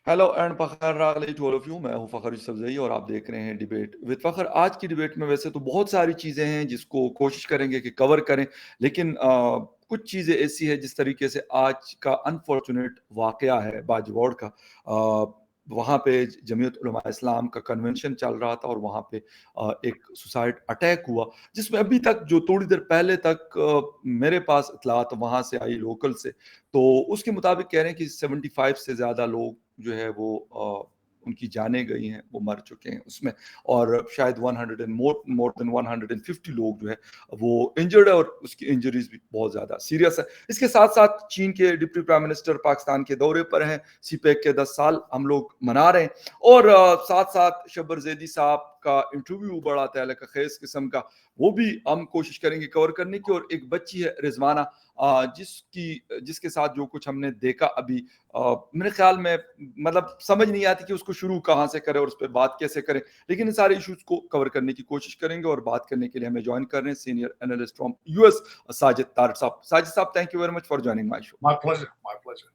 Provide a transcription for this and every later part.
Hello and Fakhar रागली to all of you. मैं हूं फ़खर यूसुफज़ई और आप देख रहे हैं डिबेट विद फ़खर। आज की डिबेट में वैसे तो बहुत सारी चीज़ें हैं जिसको कोशिश करेंगे कि कवर करें, लेकिन कुछ चीज़ें ऐसी है जिस तरीके से आज का अनफॉर्चुनेट वाक़या है बाजवड़ का। वहाँ पे जमीयत उलमा इस्लाम का कन्वेंशन चल रहा था और वहाँ पे एक सुसाइड अटैक हुआ, जिसमें अभी तक जो थोड़ी देर पहले तक मेरे पास इत्तलात वहाँ से आई लोकल से, तो उसके मुताबिक कह रहे हैं कि 75 से ज़्यादा लोग जो है वो उनकी जानें गई हैं, वो मर चुके हैं उसमें। और शायद 100 एंड मोर देन 150 लोग जो है वो इंजर्ड है और उसकी इंजरीज भी बहुत ज़्यादा सीरियस है। इसके साथ-साथ चीन के डिप्टी प्राइम मिनिस्टर पाकिस्तान के दौरे पर हैं, सीपेक के 10 साल हम लोग मना रहे हैं और साथ-साथ शब्बर ज़ैदी साहब का इंटरव्यू बड़ा तहलका खेज़ किस्म का, वो भी हम कोशिश करेंगे कवर करने की। और एक बच्ची है रिज़वाना, जिसके साथ जो कुछ हमने देखा अभी, मेरे ख्याल में मतलब समझ नहीं आती कि उसको शुरू कहाँ से करें और उस पर बात कैसे करें, लेकिन इन सारे इश्यूज को कवर करने की कोशिश करेंगे। और बात करने के लिए हमें ज्वाइन कर रहे हैं senior analyst from US Sajid Tarar साहब। साजिद साहब, thank you very much for joining my show. My pleasure, my pleasure.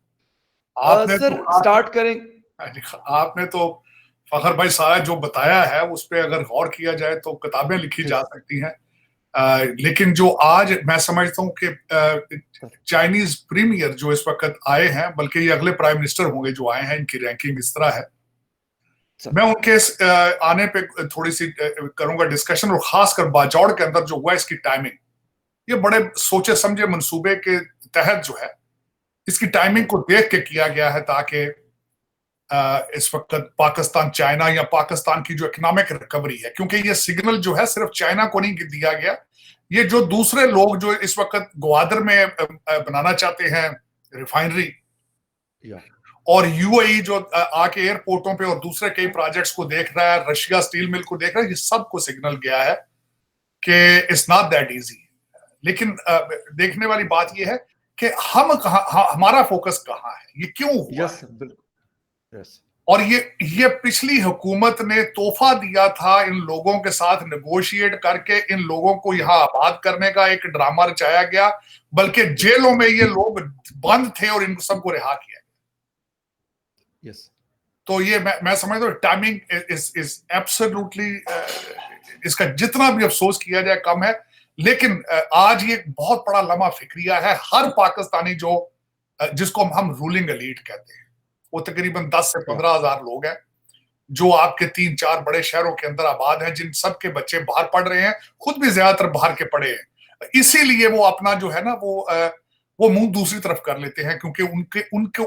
आपने तो सर स्टार्ट करें। आपने तो फखर भाई सारा जो बताया है उस पर अगर गौर किया जाए तो किताबें लिखी जा सकती हैं। लेकिन जो आज मैं समझता हूँ कि चाइनीज प्रीमियर जो इस वक्त आए हैं, बल्कि ये अगले प्राइम मिनिस्टर होंगे जो आए हैं, इनकी रैंकिंग इस तरह है। मैं उनके आने पे थोड़ी सी करूंगा डिस्कशन, और खासकर बाजौड़ के अंदर जो हुआ इसकी टाइमिंग, ये बड़े सोचे समझे मंसूबे के तहत जो है इसकी टाइमिंग को देख के किया गया है, ताकि इस वक्त पाकिस्तान चाइना या पाकिस्तान की जो इकोनॉमिक रिकवरी है, क्योंकि ये सिग्नल जो है सिर्फ चाइना को नहीं दिया गया, ये जो दूसरे लोग जो इस वक्त ग्वादर में बनाना चाहते हैं रिफाइनरी, और यूएई जो आके एयरपोर्टों पे और दूसरे कई प्रोजेक्ट्स को देख रहा है, रशिया स्टील मिल को देख रहा है, ये सबको सिग्नल गया है कि इट्स नॉट दैट इजी। लेकिन देखने वाली बात ये है कि हम कहाँ, हमारा फोकस कहाँ है, ये क्यों हुआ है। बिल्कुल। और ये पिछली हुकूमत ने तोहफा दिया था इन लोगों के साथ नेगोशिएट करके, इन लोगों को यहाँ आबाद करने का एक ड्रामा रचाया गया, बल्कि जेलों में ये लोग बंद थे और इन सबको रिहा किया गया। तो ये मैं समझता हूँ टाइमिंग इज एब्सोल्युटली, इसका जितना भी अफसोस किया जाए कम है। लेकिन आज ये बहुत बड़ा लम्हा फिक्रिया है। हर पाकिस्तानी जो जिसको हम रूलिंग एलीट कहते हैं, वो तकरीबन 10 से 15 हजार लोग हैं जो आपके 3-4 बड़े शहरों के अंदर आबाद हैं, जिन सबके बच्चे बाहर पढ़ रहे हैं, खुद भी ज्यादातर बाहर के पढ़े हैं। इसीलिए वो अपना जो है ना वो मुंह दूसरी तरफ कर लेते हैं, क्योंकि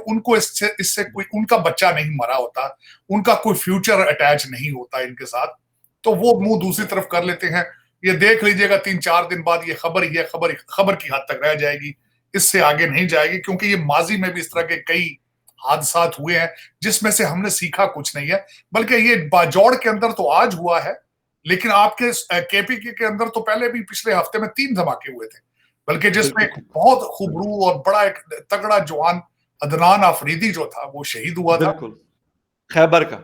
उनको इससे कोई उनका बच्चा नहीं मरा होता, उनका कोई फ्यूचर अटैच नहीं होता इनके साथ, तो वो मुंह दूसरी तरफ कर लेते हैं। ये देख लीजिएगा 3-4 दिन बाद ये खबर की हद तक रह जाएगी, इससे आगे नहीं जाएगी, क्योंकि ये माजी में भी इस तरह के कई हादसात हुए हैं जिसमें से हमने सीखा कुछ नहीं है। बल्कि ये बाजौड़ के अंदर तो आज हुआ है, लेकिन आपके केपीके के अंदर तो पहले भी पिछले हफ्ते में 3 धमाके हुए थे, बल्कि जिसमें बहुत खूबरू और बड़ा एक तगड़ा जवान अदनान आफरीदी जो था वो शहीद हुआ था, खैबर का।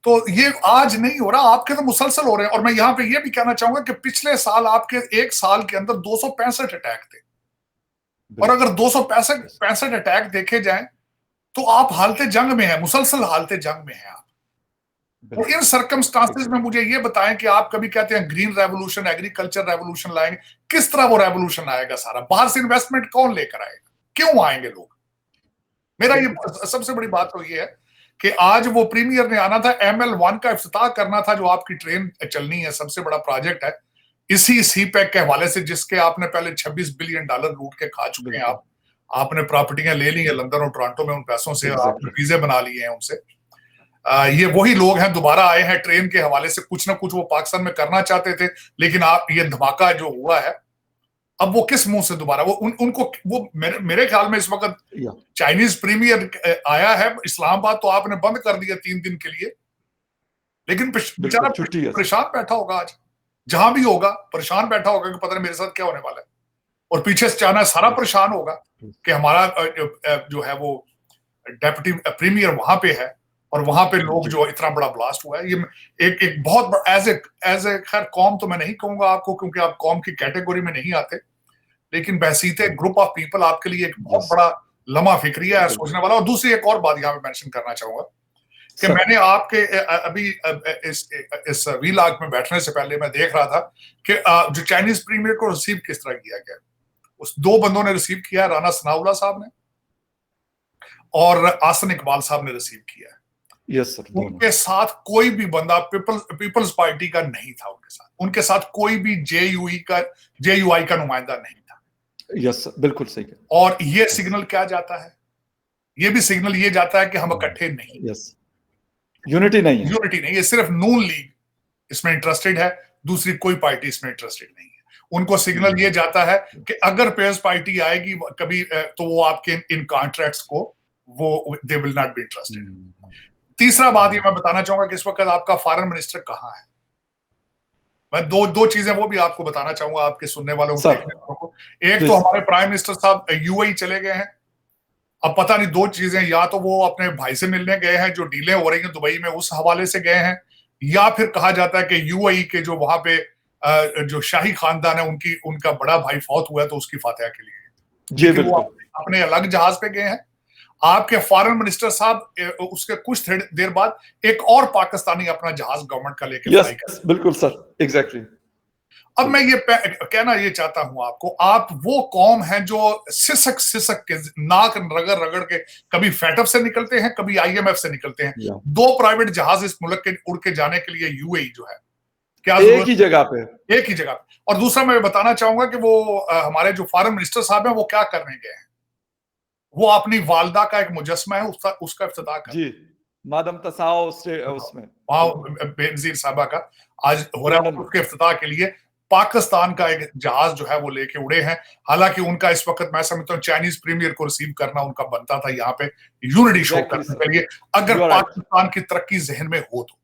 तो ये आज नहीं हो रहा, आपके तो मुसलसल हो रहे हैं। और मैं यहाँ पे ये भी कहना चाहूंगा कि पिछले साल आपके एक साल के अंदर 265 अटैक थे, और अगर 265 अटैक देखे जाएं तो आप हालते जंग में है, मुसलसल हालते जंग में है आप। और इन सर्कमस्टांसेस में मुझे ये बताएं कि आप कभी कहते हैं ग्रीन रेवोल्यूशन, एग्रीकल्चर रेवोल्यूशन लाएंगे, किस तरह वो रेवोल्यूशन आएगा? सारा बाहर से इन्वेस्टमेंट कौन लेकर आएगा? क्यों आएंगे लोग? मेरा ये सबसे बड़ी बात तो ये है कि आज वो प्रीमियर ने आना था, ML1 का इफ्तिताह करना था, जो आपकी ट्रेन चलनी है, सबसे बड़ा प्रोजेक्ट है इसी सीपैक के हवाले से, जिसके आपने पहले $26 बिलियन लूट के खा चुके हैं। आपने प्रॉपर्टियां ले ली है लंदन और टोरंटो में उन पैसों से, आपने वीजे बना लिए हैं उनसे। ये वही लोग हैं, दोबारा आए हैं ट्रेन के हवाले से, कुछ ना कुछ वो पाकिस्तान में करना चाहते थे, लेकिन आप ये धमाका जो हुआ है, अब वो किस मुंह से दोबारा उनको वो मेरे ख्याल में इस वक्त चाइनीज प्रीमियर आया है इस्लामाबाद, तो आपने बंद कर दिया 3 दिन के लिए, लेकिन बेचारा परेशान बैठा होगा, आज जहां भी होगा परेशान बैठा होगा कि पता नहीं मेरे साथ क्या होने वाला है। और पीछे से चाइना सारा परेशान होगा कि हमारा जो है वो डेप्यूटी प्रीमियर वहां पे है, और वहां पे लोग जो इतना बड़ा ब्लास्ट हुआ है, ये एक बहुत एज ए खैर कौम तो मैं नहीं कहूंगा आपको, क्योंकि आप कौम की कैटेगरी में नहीं आते, लेकिन बहसीते ग्रुप ऑफ पीपल आपके लिए एक बहुत बड़ा लम्हा फिक्रिया है सोचने वाला। और दूसरी एक और बात यहाँ पे मेंशन करना चाहूंगा कि मैंने आपके अभी इस वीलॉग में बैठने से पहले मैं देख रहा था कि जो चाइनीज प्रीमियर को रिसीव किस तरह किया गया। उस दो बंदों ने रिसीव किया, राना सनाउल्लाह साहब ने और आसन इकबाल साहब ने रिसीव किया। Yes sir. उनके साथ कोई भी बंदा पीपल्स पार्टी का नहीं था। उनके साथ कोई भी जेयूआई का नुमाइंदा नहीं था। यस सर, बिल्कुल सही। और ये सिग्नल क्या जाता है? ये भी सिग्नल ये जाता है कि हम इकट्ठे नहीं। यस, यूनिटी नहीं है। यूनिटी नहीं है, सिर्फ नून लीग इसमें इंटरेस्टेड है, दूसरी कोई पार्टी इसमें इंटरेस्टेड नहीं है। उनको सिग्नल ये जाता है कि अगर पीपल्स पार्टी आएगी कभी तो वो आपके इन कॉन्ट्रैक्ट्स को वो they will not be interested. तीसरा बात ये मैं बताना चाहूंगा कि इस वक्त आपका फॉरेन मिनिस्टर कहाँ है। मैं दो चीजें वो भी आपको बताना चाहूंगा आपके सुनने वालों को। एक तो हमारे प्राइम मिनिस्टर साहब यूएई चले गए हैं। अब पता नहीं दो चीजें, या तो वो अपने भाई से मिलने गए हैं जो डीलें हो रही हैं दुबई में उस हवाले से गए हैं, या फिर कहा जाता है कि यूएई के जो वहां पे जो शाही खानदान है उनका बड़ा भाई फौत हुआ है तो उसकी फातिहा के लिए जी वो अपने अलग जहाज पे गए हैं। आपके फॉरेन मिनिस्टर साहब उसके कुछ देर बाद एक और पाकिस्तानी अपना जहाज गवर्नमेंट का लेके बिल्कुल सर, एग्जैक्टली। अब मैं ये कहना ये चाहता हूं आपको, आप वो कौम हैं जो सिसक के नाक रगड़ रगड़ के कभी फैटअप से निकलते हैं, कभी आईएमएफ से निकलते हैं। दो प्राइवेट जहाज इस मुल्क के उड़ के जाने के लिए यूएई जो है क्या एक ही जगह पे। और दूसरा मैं बताना चाहूंगा कि वो हमारे जो फॉरेन मिनिस्टर साहब हैं वो क्या करने गए हैं। वो अपनी वालदा का एक मुजस्मा है उसका इफ्तिताह कर जी, मादम तसाओ उसमें बेनजीर साहबा का आज हो रहा है, उसके इफ्तिताह के लिए पाकिस्तान का एक जहाज जो है वो लेके उड़े हैं। हालांकि उनका इस वक्त मैं समझता हूँ चाइनीज प्रीमियर को रिसीव करना उनका बनता था यहाँ पे यूनिटी शो करने के लिए, अगर पाकिस्तान की तरक्की जहन में हो तो।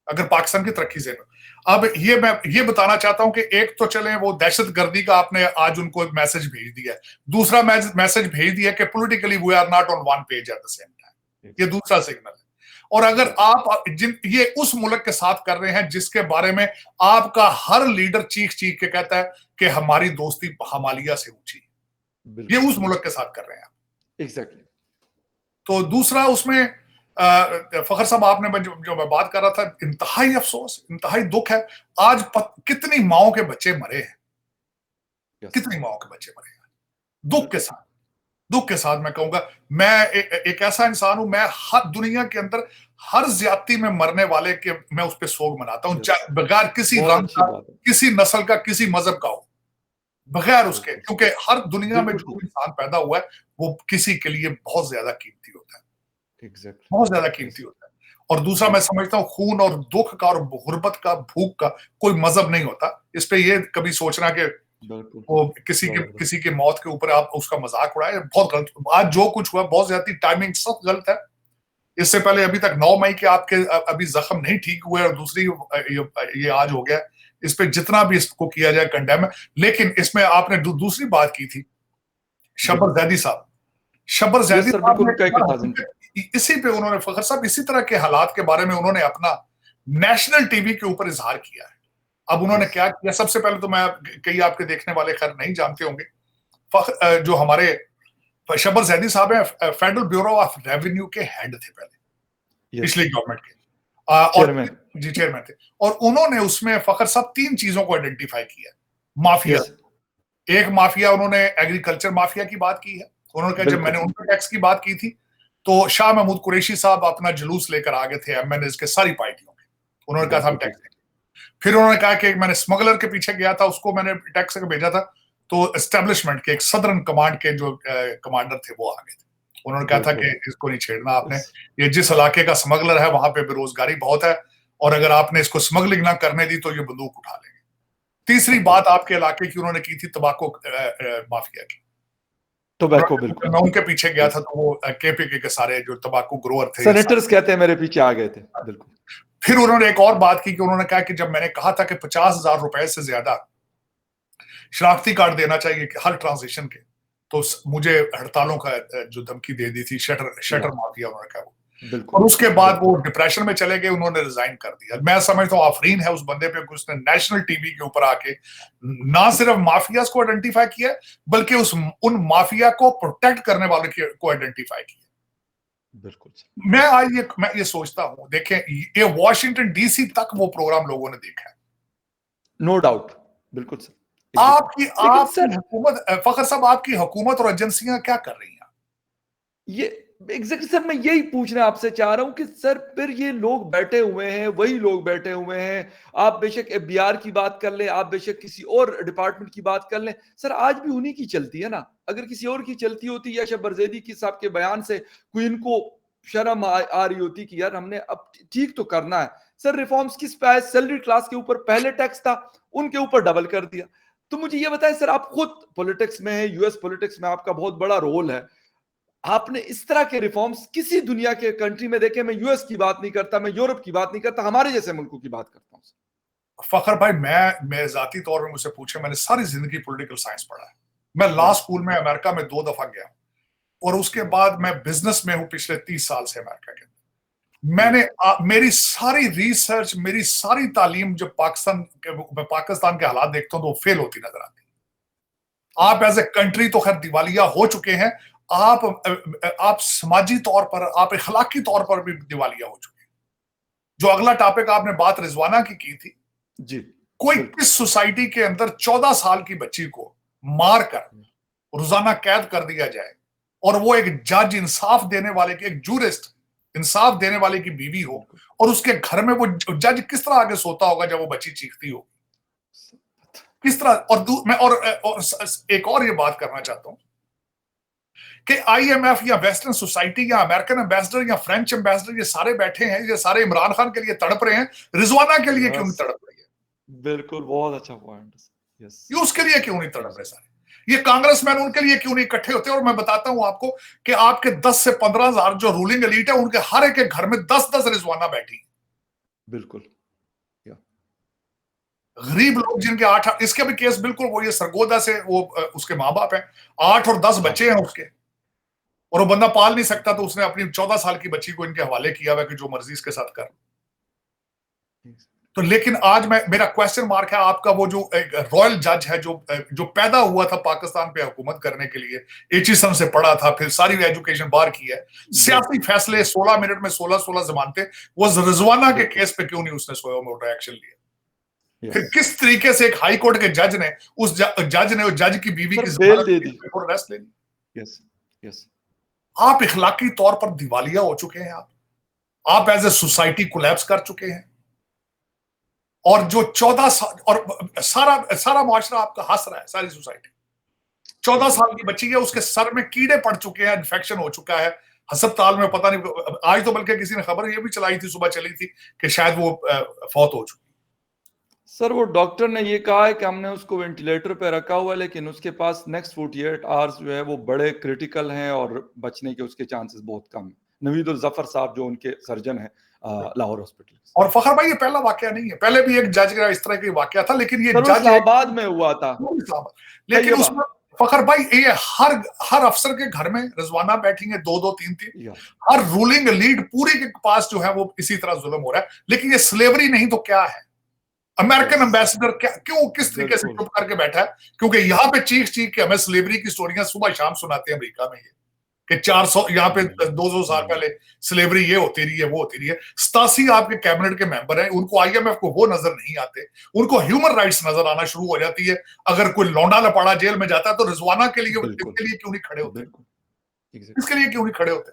अगर पाकिस्तान की तरक्की जहन में अब मैं ये बताना चाहता हूं कि एक तो चले वो दहशतगर्दी का आपने आज उनको एक मैसेज भेज दिया है, दूसरा मैसेज भेज दिया कि politically we are not on one page at the same time. ये दूसरा सिग्नल है। और अगर आप ये उस मुल्क के साथ कर रहे हैं जिसके बारे में आपका हर लीडर चीख चीख के कहता है कि हमारी दोस्ती हिमालय से ऊंची, ये उस मुल्क के साथ कर रहे हैं आप। एग्जैक्टली। तो दूसरा उसमें फखर साहब आपने जो मैं बात कर रहा था, इंतहाई अफसोस, इंतहाई दुख है। आज कितनी माओं के बच्चे मरे हैं, कितनी माओं के बच्चे मरे हैं। दुख के साथ मैं कहूंगा, मैं एक ऐसा इंसान हूं, मैं हर दुनिया के अंदर हर ज्यादती में मरने वाले के मैं उस पर सोग मनाता हूं, बगैर किसी रंग का, किसी नस्ल का, किसी मजहब का हो, बगैर उसके, क्योंकि हर दुनिया में जो इंसान पैदा हुआ है वो किसी के लिए बहुत ज्यादा कीमती होता है। बहुत ज्यादा कीमती होता है। और दूसरा मैं समझता हूँ खून और दुख का और गुर्बत का, भूख का कोई मजहब नहीं होता। इस पे ये कभी सोचना कि वो किसी के मौत के ऊपर आप उसका मजाक उड़ाए, बहुत गलत। आज जो कुछ हुआ बहुत ज्यादा टाइमिंग सब गलत है। इससे पहले अभी तक 9 मई के आपके अभी जख्म नहीं ठीक हुए और दूसरी ये आज हो गया। इस पे जितना भी इसको किया जाए कंडेम है। लेकिन इसमें आपने दूसरी बात की थी शब्बर जैदी साहब इसी पे उन्होंने, फखर साहब इसी तरह के हालात के बारे में उन्होंने अपना नेशनल टीवी के ऊपर इजहार किया है। अब उन्होंने क्या किया, सबसे पहले तो मैं कई आपके देखने वाले खैर नहीं जानते होंगे, जो हमारे शब्बर जैदी साहब हैं फेडरल ब्यूरो ऑफ रेवेन्यू के हेड थे पहले, पिछली गवर्नमेंट के चेयरमैन थे। और उन्होंने उसमें फखर साहब 3 चीजों को आइडेंटिफाई किया। माफिया, एक माफिया उन्होंने एग्रीकल्चर माफिया की बात की है। उन्होंने कहा जब मैंने उनके टैक्स की बात की थी तो शाह महमूद कुरैशी साहब अपना जुलूस लेकर आ गए थे एमएनएस के सारी पार्टियों के, उन्होंने कहा था हम टैक्स देंगे। फिर उन्होंने कहा कि मैंने स्मगलर के पीछे गया था, उसको मैंने टैक्स से भेजा था, तो एस्टेब्लिशमेंट के एक सदर्न कमांड के जो कमांडर थे वो आ गए थे। उन्होंने कहा था कि इसको नहीं छेड़ना आपने, ये जिस इलाके का स्मगलर है वहां पे बेरोजगारी बहुत है और अगर आपने इसको स्मगलिंग ना करने दी तो ये बंदूक उठा लेंगे। तीसरी बात आपके इलाके की उन्होंने की थी तंबाकू माफिया की, टोबैको। बिल्कुल, मैं उनके पीछे गया था तो वो केपीके के सारे जो तंबाकू ग्रोअर थे, सेनेटर्स कहते हैं, मेरे पीछे आ गए थे। बिल्कुल। फिर उन्होंने एक और बात की कि उन्होंने कहा कि जब मैंने कहा था कि 50,000 रुपए से ज्यादा शनाख्ती कार्ड देना चाहिए हर ट्रांजिशन के, तो मुझे हड़तालों का जो धमकी दे दी थी शटर माफिया, उन्होंने कहा वो। बिल्कुल और उसके बाद बिल्कुल वो डिप्रेशन में चले गए, उन्होंने रिजाइन कर दिया। मैं समझता हूँ आफरीन है उस बंदे पे कि उसने नेशनल टीवी के ऊपर आके ना सिर्फ माफियाज को आइडेंटिफाई किया, बल्कि उन माफिया को प्रोटेक्ट करने वाले को आइडेंटिफाई किया। बिल्कुल मैं ये सोचता हूँ, देखें, ये वॉशिंगटन डीसी तक वो प्रोग्राम लोगों ने देखा है। नो डाउट, बिल्कुल सर, आपकी लेकिन आपकी सर हुकूमत, फखर साहब, आपकी हुकूमत और एजेंसियां क्या कर रही हैं? ये एग्जैक्टली सर, मैं यही पूछना आपसे चाह रहा हूं कि सर फिर ये लोग बैठे हुए हैं, वही लोग बैठे हुए हैं। आप बेशक एफबीआर की बात कर लें, आप बेशक किसी और डिपार्टमेंट की बात कर लें, सर आज भी उन्हीं की चलती है ना। अगर किसी और की चलती होती या शब बरजेदी की साहब के बयान से कोई इनको शर्म आ रही होती कि यार हमने अब ठीक तो करना है। सर रिफॉर्म्स किस पे आए? सैलरी क्लास के ऊपर पहले टैक्स था, उनके ऊपर डबल कर दिया। तो मुझे ये बताएं सर, आप खुद पॉलिटिक्स में है, यूएस पॉलिटिक्स में आपका बहुत बड़ा रोल है, आपने इस तरह के रिफॉर्म्स किसी दुनिया के कंट्री में देखे? मैं यूएस की बात नहीं करता, मैं यूरोप की बात नहीं करता, हमारे जैसे मुल्कों की बात करता हूं। फखर भाई, मैं जाती तौर पर मुझसे पूछे, मैंने सारी जिंदगी पॉलिटिकल साइंस पढ़ा है। मैं लॉ स्कूल में अमेरिका में 2 दफा गया, और उसके बाद मैं बिजनेस में हूं पिछले 30 साल से अमेरिका के। मेरी सारी रिसर्च, मेरी सारी तालीम जब पाकिस्तान के हालात देखता हूं तो वो फेल होती नजर आती है। आप एज ए कंट्री तो खैर दिवालिया हो चुके हैं, आप समाजी तौर पर, आप इखलाकी तौर पर भी दिवालिया हो चुके हैं। जो अगला टॉपिक आपने बात रिजवाना की थी, जी, कोई किस सोसाइटी के अंदर 14 साल की बच्ची को मार कर रोजाना कैद कर दिया जाए, और वो एक जज, इंसाफ देने वाले की, एक जूरिस्ट इंसाफ देने वाले की बीवी हो, और उसके घर में वो जज किस तरह आगे सोता होगा जब वो बच्ची चीखती हो, किस तरह। और एक और ये बात करना चाहता हूं कि आईएमएफ या वेस्टर्न सोसाइटी या अमेरिकन एम्बेसडर या फ्रेंच एम्बेसडर, ये सारे बैठे हैं, ये सारे इमरान खान के लिए तड़प रहे हैं, रिजवाना के लिए क्यों नहीं तड़प रही है? बिल्कुल, बहुत अच्छा पॉइंट। यस, ये उसके लिए क्यों नहीं तड़प रहे सारे? ये कांग्रेसमैन उनके लिए क्यों नहीं इकट्ठे होते? और मैं बताता हूं आपको कि आपके 10 से 15 हजार जो रूलिंग एलीट है, उनके हर एक के घर में 10-10 रिजवाना बैठी। बिल्कुल, गरीब लोग जिनके 8, इसके भी केस बिल्कुल वो ये सरगोदा से, वो उसके माँ बाप हैं, 8 और 10 बच्चे हैं उसके, और वो बंदा पाल नहीं सकता, तो उसने अपनी 14 साल की बच्ची को इनके हवाले किया हुआ कि जो मर्जी इसके साथ कर। तो लेकिन आज मेरा क्वेश्चन मार्क है, आपका वो जो एक रॉयल जज है, जो पैदा हुआ था पाकिस्तान पे हुकूमत करने के लिए, एचिसन से पढ़ा था, फिर सारी एजुकेशन बाहर की है, सियासी फैसले 16 मिनट में 16 जमानते, वो रिजवाना के केस पे क्यों नहीं उसने सोया मोटा एक्शन लिया? फिर किस तरीके से एक हाई कोर्ट के जज ने उस जज की बीवी की बेल दे दी, अरेस्ट ले ली? Yes yes. आप इखलाकी तौर पर दिवालिया हो चुके हैं, आप एज ए सोसाइटी कोलैप्स कर चुके हैं, और जो 14 साल, और सारा मुआशरा आपका हंस रहा है, सारी सोसाइटी। 14 साल की बच्ची है, उसके सर में कीड़े पड़ चुके हैं, इन्फेक्शन हो चुका है अस्पताल में, पता नहीं, आज तो बल्कि किसी ने खबर ये भी चलाई थी, सुबह चली थी, कि शायद वो फौत हो चुकी। सर वो डॉक्टर ने ये कहा है कि हमने उसको वेंटिलेटर पे रखा हुआ है, लेकिन उसके पास नेक्स्ट 48 आवर्स जो है वो बड़े क्रिटिकल हैं, और बचने के उसके चांसेस बहुत कम हैं। नवीद उल जफर साहब जो उनके सर्जन है लाहौर हॉस्पिटल। और फखर भाई, ये पहला वाकया नहीं है, पहले भी एक जज का इस तरह का वाकया था, लेकिन ये जज इस्लामाबाद में हुआ था। लेकिन उसमें फखर भाई, ये हर अफसर के घर में रिजवाना बैठी है, 2-2, 3-3, हर रूलिंग लीड पूरी के पास जो है वो इसी तरह जुल्म हो रहा है। लेकिन ये स्लेवरी नहीं तो क्या है? अमेरिकन एम्बेसडर क्यों किस तरीके से चुप करके बैठा है? क्योंकि यहाँ पे चीख चीख के हमें स्लेवरी की स्टोरियां सुबह शाम सुनाते हैं अमेरिका में, ये कि 400 यहाँ पे 200 साल पहले स्लेवरी ये होती रही है, वो होती रही है। 87 आपके कैबिनेट के मेंबर हैं, उनको आईएमएफ को वो नजर नहीं आते, उनको ह्यूमन राइट्स नजर आना शुरू हो जाती है। अगर कोई लौंडा लपाड़ा जेल में जाता है तो रिजवाना के लिए, इसके लिए क्यों नहीं खड़े होते? इसके लिए क्यों नहीं खड़े होते?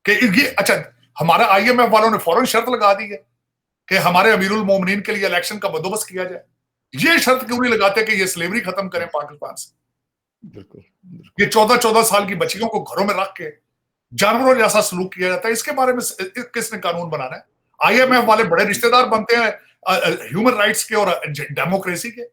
कि ये अच्छा, हमारा आईएमएफ वालों ने फौरन शर्त लगा दी है कि हमारे अमीरुल मोमिनीन के लिए इलेक्शन का बंदोबस्त किया जाए। ये शर्त क्यों नहीं लगाते कि ये स्लेवरी खत्म करें पाकिस्तान से? बिल्कुल, ये 14-14 साल की बच्चियों को घरों में रख के जानवरों जैसा सलूक किया जाता है, इसके बारे में किसने कानून बनाना है? आईएमएफ वाले बड़े रिश्तेदार बनते हैं ह्यूमन राइट्स के और डेमोक्रेसी के।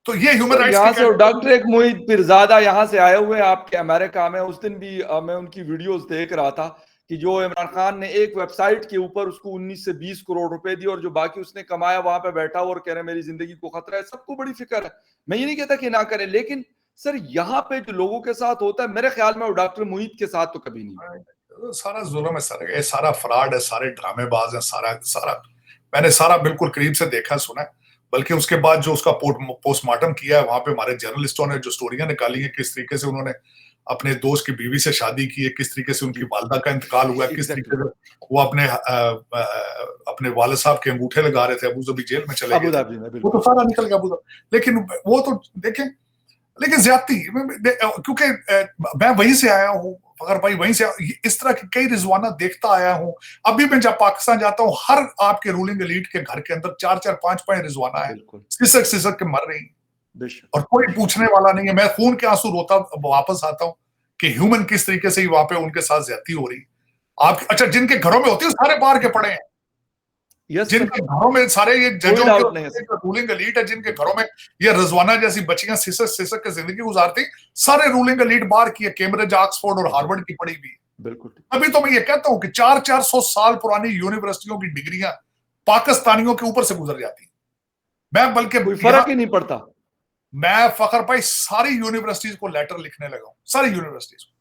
तो ये ह्यूमन राइट्स यहाँ से डॉक्टर एक मोहित पिरजादा यहाँ से आए हुए हैं आपके अमेरिका में। उस दिन भी मैं उनकी वीडियोस देख रहा था कि जो इमरान खान ने एक वेबसाइट के ऊपर उसको 19 से 20 करोड़ रुपए दिए, और जो बाकी उसने कमाया वहां पे बैठा हुआ और कह रहे मेरी जिंदगी को खतरा है। सबको बड़ी फिक्र है, मैं ये नहीं कहता कि ना करें, लेकिन सर यहाँ पे जो लोगों के साथ होता है, मेरे ख्याल में वो डॉक्टर मोहित के साथ तो कभी नहीं। सारा जुल्म है सर, ये सारा फ्रॉड है, सारे ड्रामेबाज हैं, सारा मैंने सारा बिल्कुल करीब से देखा सुना है। बल्कि उसके बाद जो उसका पोस्टमार्टम किया है, वहां पे हमारे जर्नलिस्टों ने जो स्टोरियां निकाली हैं, किस तरीके से उन्होंने अपने दोस्त की बीवी से शादी की है, किस तरीके से उनकी वालदा का इंतकाल हुआ है, किस तरीके से वो अपने वालिद साहब के अंगूठे लगा रहे थे, अबू धाबी जेल में चले गए, वो तो सारा निकल गया अबू धाबी। लेकिन वो तो देखें, लेकिन ज्यादती, क्योंकि मैं वहीं से आया हूँ अगर भाई, वहीं से इस तरह की कई रिजवाना देखता आया हूँ। अभी मैं जब पाकिस्तान जाता हूँ, हर आपके रूलिंग एलीट के घर के अंदर 4-4, 5-5 रिजवाना है, सिसक के मर रही है और कोई पूछने वाला नहीं है। मैं खून के आंसू रोता वापस आता हूँ कि ह्यूमन किस तरीके से वहां पे उनके साथ ज्यादती हो रही। आप अच्छा, जिनके घरों में होती है सारे बाहर के पड़े हैं, जिनके घरों में सारे ये जजों के रूलिंग एलीट है, जिनके घरों में ये रिजवाना जैसी बच्चियां सिसक के जिंदगी गुजारती, सारे रूलिंग एलीट बाहर की है, कैम्ब्रिज, ऑक्सफोर्ड और हार्वर्ड की पढ़ी हुई। बिल्कुल। अभी तो मैं ये कहता हूं कि 400-400 साल पुरानी यूनिवर्सिटियों की डिग्रियां पाकिस्तानियों के ऊपर से गुजर जाती। मैं बल्कि कोई फर्क ही नहीं पड़ता। मैं फखर भाई सारी यूनिवर्सिटीज को लेटर लिखने लगा हूं, सारी यूनिवर्सिटीज को,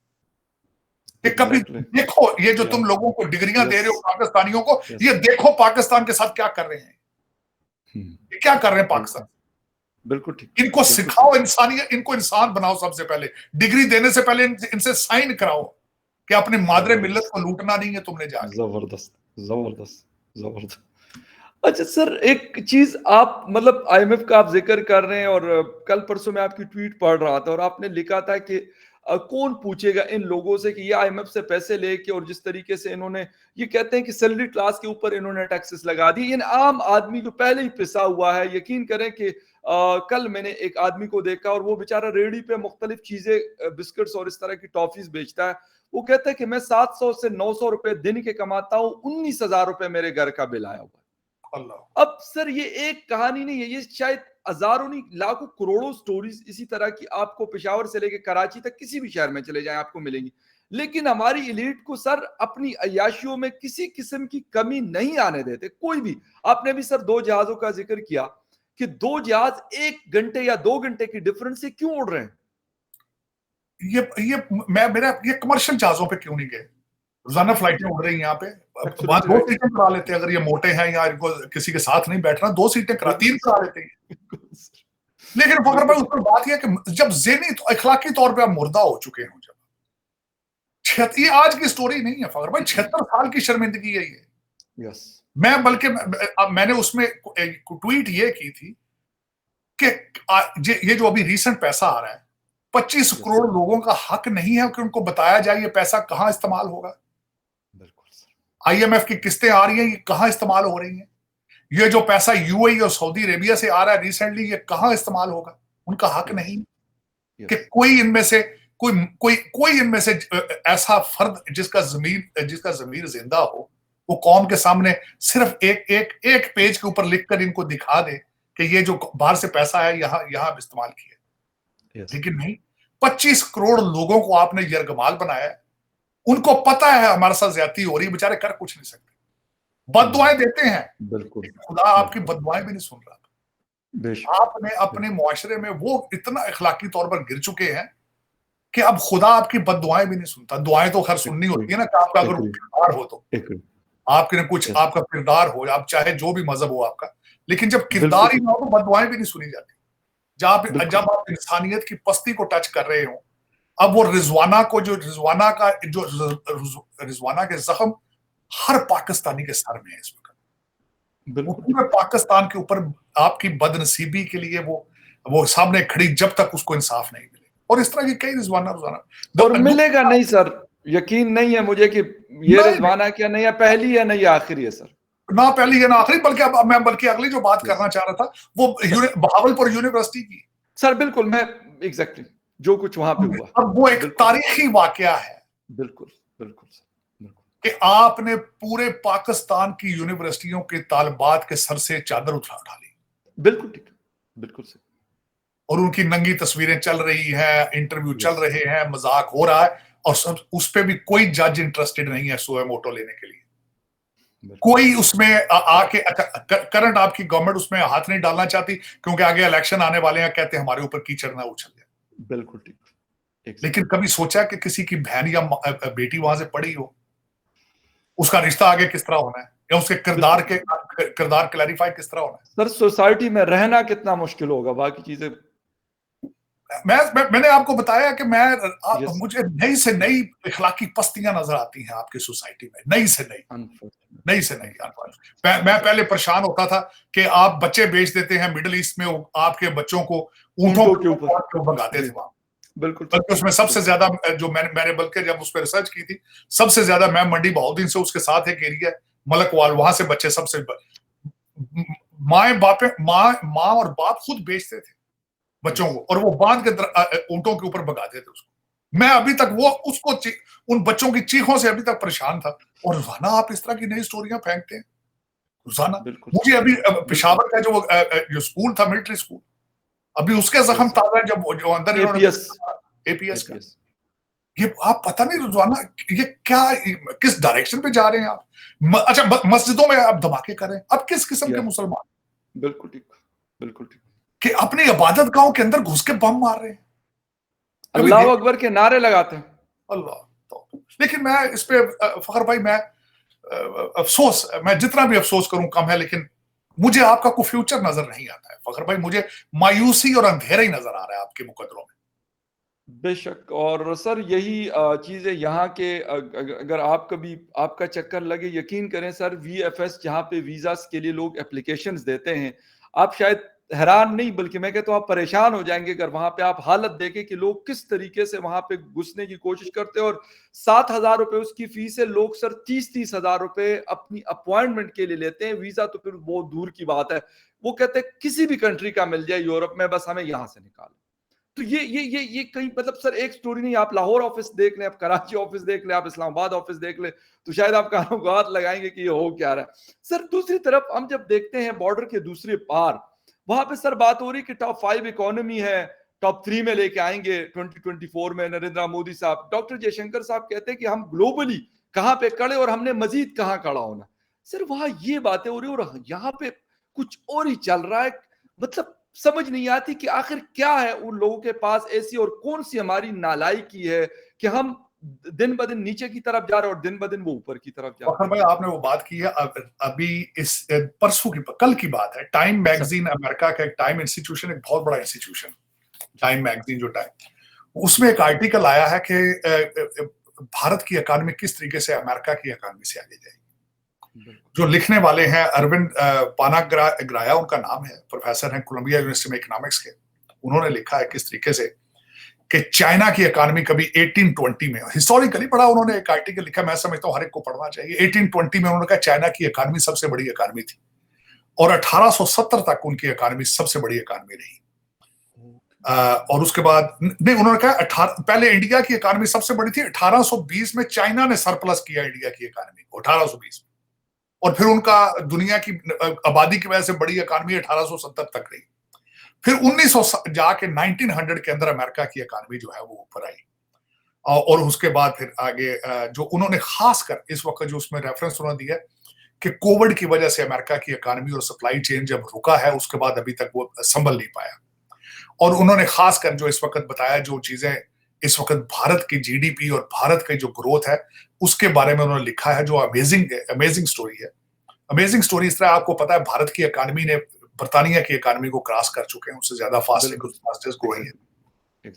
कि कभी देखो ये जो तुम लोगों को डिग्रियां दे रहे हो पाकिस्तानियों को, ये देखो पाकिस्तान के साथ क्या कर रहे हैं, ये क्या कर रहे हैं पाकिस्तान। बिल्कुल ठीक। इनको सिखाओ इंसानियत, इनको इंसान बनाओ। सबसे पहले डिग्री देने से पहले इनसे साइन कराओ कि अपने मादरे मिल्लत को लूटना नहीं है तुमने जाके। जबरदस्त जबरदस्त जबरदस्त। अच्छा सर, एक चीज आप मतलब आईएमएफ का आप जिक्र कर रहे हैं, और कल परसों में आपकी ट्वीट पढ़ रहा था और आपने लिखा था कि कौन पूछेगा इन लोगों से कि ये आईएमएफ से पैसे लेके, और जिस तरीके से इन्होंने ये कहते हैं कि सैलरी क्लास के ऊपर इन्होंने टैक्सेस लगा दी, इन आम आदमी जो पहले ही पिसा हुआ है। यकीन करें कि कल मैंने एक आदमी को देखा और वो बेचारा रेडी पे मुख्तलिफ चीजें, बिस्किट्स और इस तरह की टॉफीज बेचता है। वो कहता है कि मैं 700 से 900 रुपए दिन के कमाता हूँ, 19,000 रुपए मेरे घर का बिल आया हुआ। अब सर ये एक कहानी नहीं है, ये शायद हजारों नहीं लाखों करोड़ों स्टोरीज इसी तरह की आपको पेशावर से लेकर कराची तक किसी भी शहर में चले जाएं आपको मिलेंगी। लेकिन हमारी एलीट को सर अपनी अय्याशियों में किसी किस्म की कमी नहीं आने देते कोई भी। आपने भी सर 2 जहाजों का जिक्र किया कि 2 जहाज 1 घंटे या 2 घंटे की डिफरेंस से क्यों उड़ रहे हैं। ये कमर्शियल जहाजों पे क्यों नहीं गए? रोजाना फ्लाइटें उड़ रही हैं यहाँ पे, 2 सीटें करा लेते हैं। अगर ये मोटे हैं या इनको किसी के साथ नहीं बैठना, 2 सीटें करा, 3 करा लेते हैं। लेकिन फखर भाई, उस पर बात यह कि जब ज़हनी तो अखलाकी तौर पे आप मुर्दा हो चुके हो, जब ये आज की स्टोरी नहीं है फखर भाई, 76 साल की शर्मिंदगी है ये। मैं बल्कि मैंने उसमें ट्वीट ये की थी कि ये जो अभी रीसेंट पैसा आ रहा है, 25 करोड़ लोगों का हक नहीं है कि उनको बताया जाए ये पैसा कहां इस्तेमाल होगा। आईएमएफ की किस्तें आ रही हैं, ये कहां इस्तेमाल हो रही हैं। ये जो पैसा यूएई और सऊदी अरेबिया से आ रहा है रिसेंटली, ये कहां इस्तेमाल होगा। उनका हक नहीं कि कोई इनमें से कोई इनमें से ऐसा फर्द जिसका ज़मीर जिंदा हो, वो कौम के सामने सिर्फ एक पेज के ऊपर लिखकर इनको दिखा दे कि ये जो बाहर से पैसा है यहां इस्तेमाल किया। लेकिन नहीं, 25 करोड़ लोगों को आपने यरगमाल बनाया है। उनको पता है हमारे साथ ज्यादती हो रही, बेचारे कर कुछ नहीं सकते, बददुआएं देते हैं। बिल्कुल, खुदा आपकी बददुआएं भी नहीं सुन रहा। आपने अपने मुआशरे में वो इतना अखलाकी तौर पर गिर चुके हैं कि अब खुदा आपकी बददुआएं भी नहीं सुनता। दुआएं तो खैर सुननी होती है ना, कि आपका अगर किरदार हो तो, आपके कुछ आपका किरदार हो, आप चाहे जो भी मजहब हो आपका, लेकिन जब किरदार ही ना हो तो बददुआएं भी नहीं सुनी जाती। जब आप इंसानियत की पस्ती को टच कर रहे हो, अब वो रिजवाना के जख्म हर पाकिस्तानी के सर में है इस वक्त। वो पूरे पाकिस्तान के ऊपर आपकी बदनसीबी के लिए वो सामने खड़ी जब तक उसको इंसाफ नहीं मिले। और इस तरह की कई रिजवाना और मिलेगा नहीं सर, यकीन नहीं है मुझे कि ये रिजवाना क्या नहीं है, पहली है नहीं आखिरी है सर। ना पहली है ना आखिरी, बल्कि अगली जो बात करना चाह रहा था वो बहावलपुर यूनिवर्सिटी की। सर बिल्कुल, मैं एग्जैक्टली जो कुछ वहां पे हुआ, अब वो एक तारीखी वाकया है। बिल्कुल बिल्कुल कि आपने पूरे पाकिस्तान की यूनिवर्सिटियों के तालिबात के सर से चादर उठा ली। बिल्कुल ठीक, बिल्कुल सही। और उनकी नंगी तस्वीरें चल रही है, इंटरव्यू चल रहे हैं, मजाक हो रहा है, और सब उस पे भी कोई जज इंटरेस्टेड नहीं है सुए मोटो लेने के लिए। कोई उसमें आके करंट आपकी गवर्नमेंट उसमें हाथ नहीं डालना चाहती, क्योंकि आगे इलेक्शन आने वाले हैं, कहते हैं हमारे ऊपर कीचड़ ना उछल जाए। बिल्कुल ठीक। लेकिन कभी सोचा कि किसी की बहन या बेटी वहां से पड़ी हो, उसका रिश्ता आगे किस तरह होना है, या उसके किरदार क्लैरिफाई किस तरह होना है। सर सोसाइटी में रहना कितना मुश्किल होगा, बाकी चीजें मैंने आपको बताया कि Yes. मुझे नई से नई इखलाकी पस्तियां नजर आती हैं आपकी सोसाइटी में, नई से नई। मैं पहले परेशान होता था कि आप बच्चे बेच देते हैं मिडिल ईस्ट में, आपके बच्चों को ऊंटों के ऊपर भगाते थे वहां। बिल्कुल। बल्कि उसमें सबसे ज्यादा जो मैंने बल्कि जब उस पर रिसर्च की थी, सबसे ज्यादा मैं मंडी बहाउद्दीन से, उसके साथ एक एरिया मलकवाल, वहां से बच्चे सबसे माँ और बाप खुद बेचते थे बच्चों को, और वो बांध के ऊंटों के ऊपर भगाते थे उसको। मैं अभी तक उन बच्चों की चीखों से अभी तक परेशान था। और रोजाना आप इस तरह की नई स्टोरियां फेंकते हैं रोजाना। मुझे अभी पेशावर का जो स्कूल था, मिलिट्री स्कूल, अभी उसके जख्म ताजा जब जो अंदर एपीएस का, ये आप पता नहीं रोजाना ये क्या, किस डायरेक्शन पे जा रहे हैं आप। अच्छा, मस्जिदों में आप धमाके करें, अब किस किस्म के मुसलमान। बिल्कुल ठीक, बिल्कुल ठीक, कि अपनी इबादत गांव के अंदर घुस के बम मार रहे हैं, अल्लाह अकबर के नारे लगाते हैं। अल्लाह तो, लेकिन मैं इस पे फखर भाई, मैं जितना भी अफसोस करूं कम है, लेकिन मुझे आपका कोई फ्यूचर नजर नहीं आता है फखर भाई। मुझे मायूसी और अंधेरा ही नजर आ रहा है आपके मुकदरों में। बेशक। और सर यही चीजें यहाँ के, अगर आप कभी आपका चक्कर लगे, यकीन करें सर, वीएफएस जहाँ पे वीजास के लिए लोग एप्लीकेशंस देते हैं, आप शायद हैरान नहीं बल्कि मैं कहता हूँ आप परेशान हो जाएंगे अगर वहां पे आप हालत देखें कि लोग किस तरीके से वहां पे घुसने की कोशिश करते हैं। और 7,000 रुपए उसकी फीस है, लोग सर 30-30 हजार रुपए अपनी अपॉइंटमेंट के लिए लेते हैं। वीजा तो फिर बहुत दूर की बात है, वो कहते हैं किसी भी कंट्री का मिल जाए यूरोप में, बस हमें यहां से निकालो। तो ये कहीं मतलब सर एक स्टोरी नहीं, आप लाहौर ऑफिस देख लें, आप कराची ऑफिस देख लें, आप इस्लामाबाद ऑफिस देख लें, तो शायद आप कानों को हाथ लगाएंगे कि ये हो क्या रहा है। सर दूसरी तरफ हम जब देखते हैं बॉर्डर के दूसरे पार, वहां पे सर बात हो रही कि टॉप 5 इकोनॉमी है, टॉप 3 में लेके आएंगे 2024 में नरेंद्र मोदी साहब। डॉक्टर जयशंकर साहब कहते हैं कि हम ग्लोबली कहां पे खड़े और हमने मजीद कहां खड़ा होना। सर वहां ये बातें हो रही और यहाँ पे कुछ और ही चल रहा है। मतलब समझ नहीं आती कि आखिर क्या है उन लोगों के पास ऐसी, और कौन सी हमारी नालायकी है कि हम दिन ब दिन नीचे की तरफ जा रहे हैं और दिन ब दिन वो ऊपर की तरफ जा रहे हैं। भाई आपने वो बात की है, अभी इस परसों की, कल की बात है, टाइम मैगजीन, अमेरिका का एक टाइम इंस्टीट्यूशन, एक बहुत बड़ा इंस्टीट्यूशन, टाइम मैगजीन जो टाइम, उसमें एक आर्टिकल आया है कि भारत की इकोनॉमी किस तरीके से अमेरिका की इकोनॉमी से आगे जाएगी। जो लिखने वाले हैं अरविंद पानाग्राया उनका नाम है, प्रोफेसर हैं कोलंबिया यूनिवर्सिटी में इकोनॉमिक्स के। उन्होंने लिखा है किस तरीके से कि चाइना की इकोनॉमी कभी 1820 में, हिस्टोरिकली पढ़ा उन्होंने, एक आर्टिकल लिखा, मैं समझता हूँ हर एक को पढ़ना चाहिए। 1820 में उन्होंने कहा चाइना की इकोनॉमी सबसे बड़ी इकोनॉमी थी, और 1870 तक उनकी इकोनॉमी सबसे बड़ी इकोनॉमी रही। और उसके बाद नहीं, उन्होंने कहा पहले इंडिया की इकोनॉमी सबसे बड़ी थी, 1820 में चाइना ने सरप्लस किया इंडिया की इकोनॉमी को, 1820 में, और फिर उनका दुनिया की आबादी की वजह से बड़ी इकोनॉमी 1870 तक रही। फिर 1900 जाके 1900 के अंदर अमेरिका की इकोनॉमी जो है वो ऊपर आई, और उसके बाद फिर आगे जो उन्होंने खासकर इस वक्त जो उसमें रेफरेंस उन्होंने दिया कि कोविड की वजह से अमेरिका की इकोनॉमी और सप्लाई चेन जब रुका है, उसके बाद अभी तक वो संभल नहीं पाया। और उन्होंने खासकर जो इस वक्त बताया, जो चीजें इस वक्त भारत की जीडीपी और भारत की जो ग्रोथ है उसके बारे में उन्होंने लिखा है, जो अमेजिंग स्टोरी है। अमेजिंग स्टोरी इस तरह, आपको पता है भारत की इकोनॉमी ने बर्तानिया की इकोनॉमी को क्रॉस कर चुके हैं, उससे ज्यादा फास्टेस्ट ग्रोइंग है।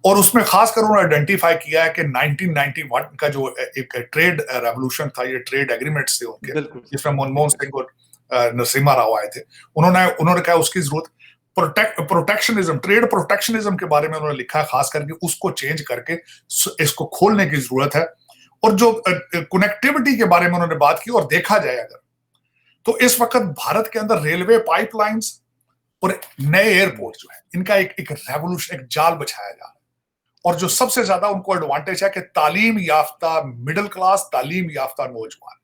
और उसमें खासकर उन्होंने आइडेंटिफाई किया है कि 1991 का जो एक ट्रेड रेवोल्यूशन था, ये ट्रेड एग्रीमेंट्स थे उनके, जिसमें मनमोहन सिंह और नरसिम्हा राव आए थे, उन्होंने कहा उसकी जरूरत प्रोटेक्शनिज्म, ट्रेड प्रोटेक्शनिज्म के बारे में उन्होंने लिखा है, खास करके उसको चेंज करके इसको खोलने की जरूरत है। और जो कनेक्टिविटी के बारे में उन्होंने बात की, और देखा जाए अगर तो इस वक्त भारत के अंदर रेलवे पाइपलाइंस और नए एयरपोर्ट जो है, इनका एक रेवोल्यूशन, एक जाल बिछाया जा रहा है। और जो सबसे ज्यादा उनको एडवांटेज है कि तालीम याफ्ता मिडिल क्लास, तालीम याफ्ता नौजवान।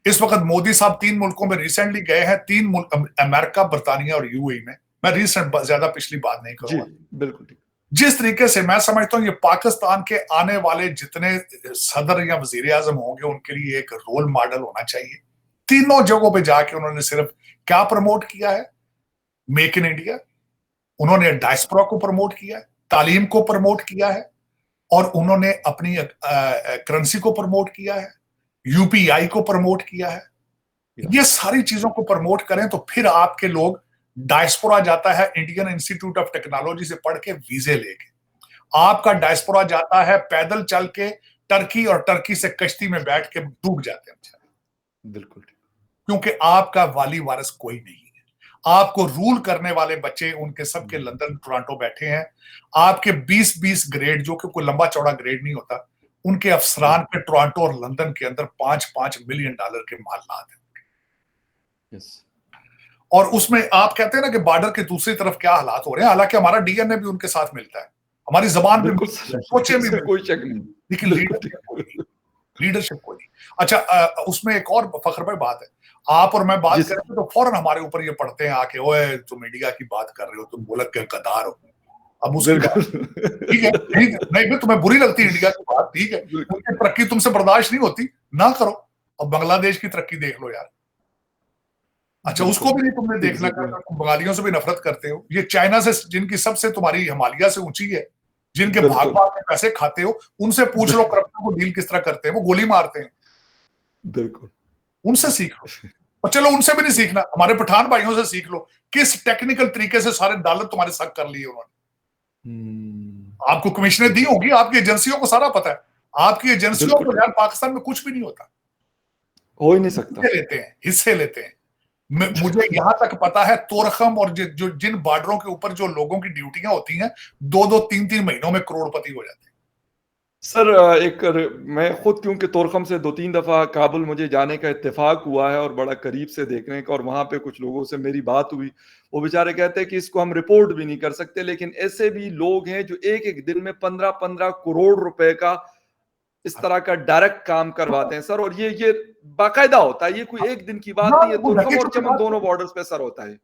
इस वक्त मोदी साहब 3 मुल्कों में रिसेंटली गए हैं, 3 मुल्क, अमेरिका, बर्तानिया और यूएई में। मैं रिसेंट ज्यादा पिछली बात नहीं करूंगा। बिल्कुल ठीक। जिस तरीके से मैं समझता हूँ ये पाकिस्तान के आने वाले जितने सदर या वजीर आजम होंगे, उनके लिए एक रोल मॉडल होना चाहिए। तीनों जगहों पे जाके उन्होंने सिर्फ क्या प्रमोट किया है, मेक इन इंडिया, उन्होंने डायस्पोरा को प्रमोट किया है, तालीम को प्रमोट किया है, और उन्होंने अपनी करेंसी को प्रमोट किया है, यूपीआई को प्रमोट किया है। ये सारी चीजों को प्रमोट करें तो फिर आपके लोग, डायस्पोरा जाता है इंडियन इंस्टीट्यूट ऑफ टेक्नोलॉजी से पढ़ के वीजे लेके, आपका डायस्पोरा जाता है पैदल चल के टर्की, और टर्की से कश्ती में बैठ के डूब जाते हैं। बिल्कुल, क्योंकि आपका वाली वारिस कोई नहीं है। आपको रूल करने वाले बच्चे उनके सबके लंदन टोरंटो बैठे हैं। आपके 20-20 ग्रेड, जो कि कोई लंबा चौड़ा ग्रेड नहीं होता, उनके अफसरान पे टोरंटो और लंदन के अंदर $5-5 मिलियन के मामलात हैं। और उसमें आप कहते हैं ना कि बॉर्डर के दूसरी तरफ क्या हालात हो रहे हैं, हालांकि हमारा डीएनए भी उनके साथ मिलता है, हमारी जबान भी, सोचे भी, कोई शक नहीं, लेकिन लीडरशिप कोई नहीं। अच्छा, उसमें एक और फखर भाई बात है, आप और मैं बात करें तो फौरन हमारे ऊपर ये पढ़ते हैं आके, ओए तुम इंडिया की बात कर रहे हो, तुम मुल्क के गद्दार हो। अब उसकी ठीक है, नहीं तुम्हें बुरी लगती है इंडिया की बात, ठीक है, उनकी तरक्की तुमसे बर्दाश्त नहीं होती, ना करो। अब बांग्लादेश की तरक्की देख लो यार। अच्छा, उसको भी नहीं तुमने देखना, तुम बंगालियों से भी नफरत करते हो। ये चाइना से, जिनकी सबसे तुम्हारी हिमालय से ऊंची है, जिनके भाग भाग के पैसे खाते हो, उनसे पूछ लो करप्शन को डील किस तरह करते हैं, वो गोली मारते हैं। बिल्कुल, उनसे सीख लो। और चलो उनसे भी नहीं सीखना, हमारे पठान भाइयों से सीख लो, किस टेक्निकल तरीके से सारे डॉलर तुम्हारे साथ कर लिए उन्होंने। आपको कमीशनें दी होगी, आपकी एजेंसियों को सारा पता है। आपकी एजेंसियों को यार पाकिस्तान में कुछ भी नहीं होता, हो ही नहीं सकता, हिस्से लेते हैं। मुझे यहां तक पता है, तोरखम और जो जिन बॉर्डरों के ऊपर जो लोगों की ड्यूटियां होती हैं, 2-2, 3-3 महीनों में करोड़पति हो जाते हैं। सर, मैं खुद, क्योंकि तोरखम से 2-3 दफा काबुल मुझे जाने का इत्तेफाक हुआ है और बड़ा करीब से देखने का, और वहां पे कुछ लोगों से मेरी बात हुई, वो बेचारे कहते हैं कि इसको हम रिपोर्ट भी नहीं कर सकते, लेकिन ऐसे भी लोग हैं जो एक एक दिन में 15-15 करोड़ रुपए का इस तरह का डायरेक्ट काम करवाते हैं सर। और ये बाकायदा होता है, ये कोई एक दिन की बात नहीं है। तोरखम और चमन दोनों बॉर्डर्स पे सर होता है।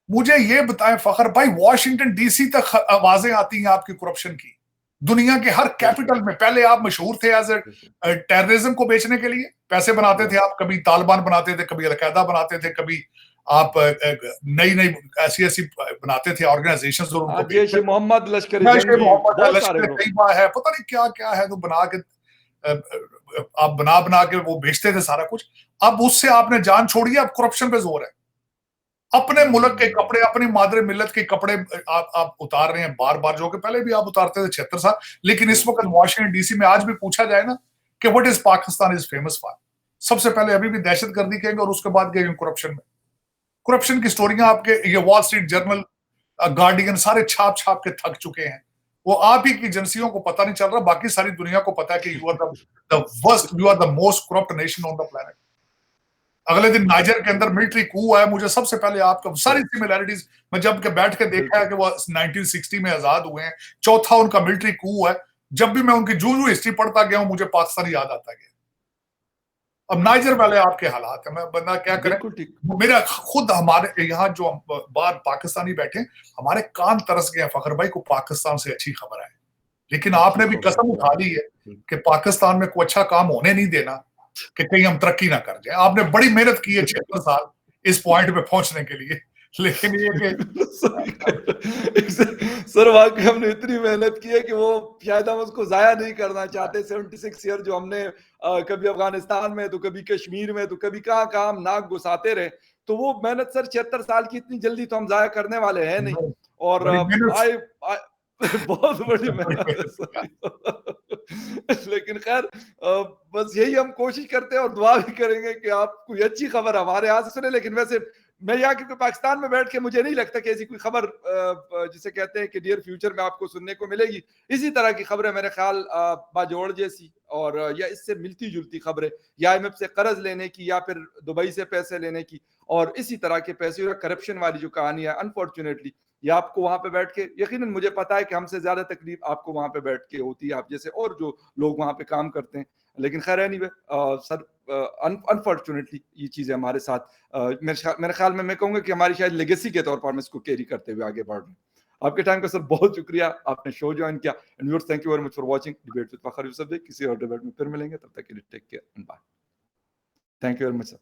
मुझे ये बताएं फखर भाई, वॉशिंगटन डीसी तक आवाजें आती हैं आपकी करप्शन की। दुनिया के हर कैपिटल में पहले आप मशहूर थे एज ए टेररिज्म को बेचने के लिए, पैसे बनाते थे आप, कभी तालिबान बनाते थे, कभी अलकायदा बनाते थे, कभी आप नई नई ऐसी बनाते थे ऑर्गेनाइजेशंस, और उनको जैश मोहम्मद, लश्कर तैयबा है, पता नहीं क्या क्या है, तो बना के आप बना के वो बेचते थे सारा कुछ। अब उससे आपने जान छोड़ी है, अब करप्शन पे जोर है। अपने मुल्क के कपड़े, अपनी मादरे मिल्लत के कपड़े आप उतार रहे हैं बार बार, जो कि पहले भी आप उतारते थे 76 साल। लेकिन इस वक्त वॉशिंगटन डीसी में आज भी पूछा जाए ना कि what is Pakistan is famous for, सबसे पहले अभी भी दहशतगर्दी कहेंगे, और उसके बाद कहेंगे करप्शन में। करप्शन की स्टोरियां आपके ये वॉल स्ट्रीट जर्नल, गार्डियन, सारे छाप छाप के थक चुके हैं। वो आप ही की एजेंसियों को पता नहीं चल रहा, बाकी सारी दुनिया को पता है कि you are the worst, you are the most corrupt nation on the planet. अगले दिन नाइजर के अंदर मिलिट्री कू है, मुझे सबसे पहले आपका सारी सिमिलैरिटीज मैं जब के बैठ के देखा है कि वो 1960 में आजाद हुए हैं, चौथा उनका मिलिट्री कू है। जब भी मैं उनकी जूझू हिस्ट्री पढ़ता गया हूं, मुझे पाकिस्तान याद आता गया। अब नाइजर वाले आपके हालात है, मैं बंदा क्या करे। मेरा खुद, हमारे यहाँ जो बाहर पाकिस्तानी बैठे, हमारे कान तरस गए फखर भाई को पाकिस्तान से अच्छी खबर है। लेकिन आपने भी कसम उठा ली है कि पाकिस्तान में कोई अच्छा काम होने नहीं देना, कि कहीं हम तरक्की ना कर जाए। आपने बड़ी मेहनत की है 76 साल इस पॉइंट पे पहुंचने के लिए, लेकिन ये कि सर वाकई हमने इतनी मेहनत की है कि वो शायद हम उसको जाया नहीं करना चाहते। 76 ईयर जो हमने कभी अफगानिस्तान में, तो कभी कश्मीर में, तो कभी कहाँ हम नाक घुसाते रहे, तो वो मेहनत सर 76 साल की इतनी जल्दी तो हम जाया करने वाले हैं नहीं। और बहुत बड़ी मेहनत है सर। लेकिन खैर, बस यही हम कोशिश करते हैं और दुआ भी करेंगे कि आप कोई अच्छी खबर हमारे यहाँ से सुने। लेकिन वैसे मैं यहाँ, क्योंकि पाकिस्तान में बैठ के मुझे नहीं लगता कि ऐसी कोई खबर जिसे कहते हैं कि डियर फ्यूचर में आपको सुनने को मिलेगी। इसी तरह की खबरें मेरे ख्याल बाजोड़ जैसी और या इससे मिलती जुलती खबरें, या IMF से कर्ज लेने की, या फिर दुबई से पैसे लेने की, और इसी तरह के पैसे, करप्शन वाली जो कहानी है, अनफॉर्चुनेटली ये आपको वहां पे बैठ के, यकीनन मुझे पता है कि हमसे ज्यादा तकलीफ आपको वहां पे बैठ के होती है, आप जैसे और जो लोग वहां पे काम करते हैं। लेकिन खैर एनीवे सर, अनफॉर्चुनेटली ये चीजें हमारे साथ मेरे ख्याल में मैं कहूंगा कि हमारी शायद लेगेसी के तौर पर हम इसको कैरी करते हुए आगे बढ़ रहे हैं। आपके टाइम का सर बहुत शुक्रिया, आपने शो ज्वाइन किया। And viewers, thank you very much for watching debate with Fakhar Yusuf. किसी और डिबेट में फिर मिलेंगे, तब तक के लिए take care and bye. Thank you very much sir.